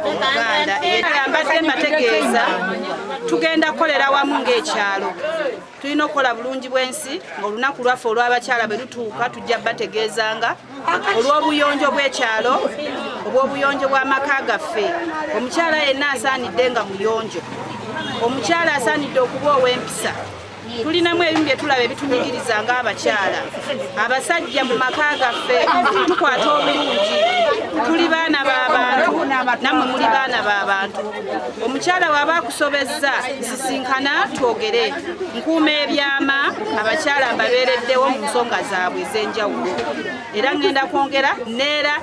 omukyala Omuganda era mbadde mbategeeza tugenda kukolera wamu ng'ekyalo. Tulina okukola bulungi bw'ensi ng'olunaku lwaffe olw'abakyala bwe lutuuka tujja bategeezanga olw'obuyonjo bw'ekyalo obw'obuyonjo bw'amaka gaffe. Omukyala yenna asaanidde nga muyonjo. Omukyala asaanidde okuba ow'empisa. Tulinamu ebimu bye tulaba ebitunyigiriza ng'abakyala. Abasajja mu maka gaffe tukwata obulungi. Tuli baana b'abantu, nammwe muli baana b'abantu. Omukyala bw'aba akusobezza nsisinkana twogere. Nkuuma ebyama abakyala mbabeereddewo mu nsonga zaabwe ez'enjawulo. Era ngenda kwongera neera.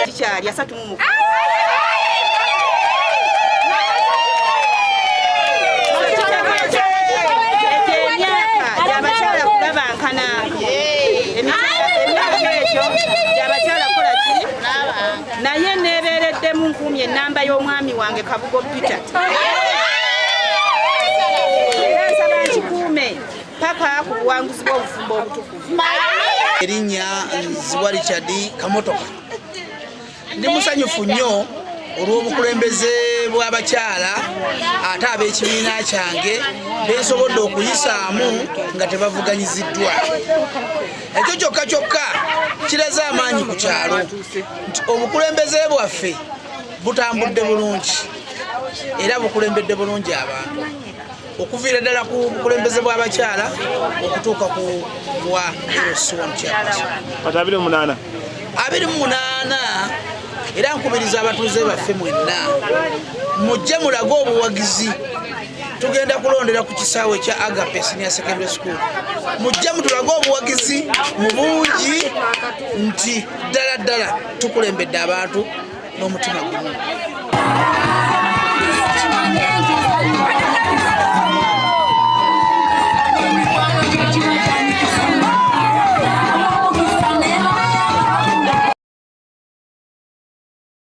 Kikyali 33. Naye nebeereddemu nkuumye ennamba y'omwami wange Kabugo Peter. Era nsaba nkikuume paka ku buwanguzi bw'obufumbo obutukuvu. Erinnya Nziwa Richard Kamotoka. Ndi musanyufu nnyo olw'obukulembeze bw'abakyala ate ab'ekibiina kyange bensobodde okuyisaamu nga tebavuganyiziddwa. Ekyo kyokka kiraze amaanyi ku kyalo nti obukulembeze bwaffe butambudde bulungi era bukulembedde bulungi abantu okuviira ddala ku bukulembeze bw'abakyala okutuuka ku bwa Eroswan Chairperson. 28 era nkubiriza abatuuze baffe mwenna mujje mulage obuwagizi. Tugenda kulondera ku kisaawe kya Agape Senior Secondary School. Mujje mutulage obuwagizi mu bungi nti ddala tukulembedde abantu n'omutima gumu.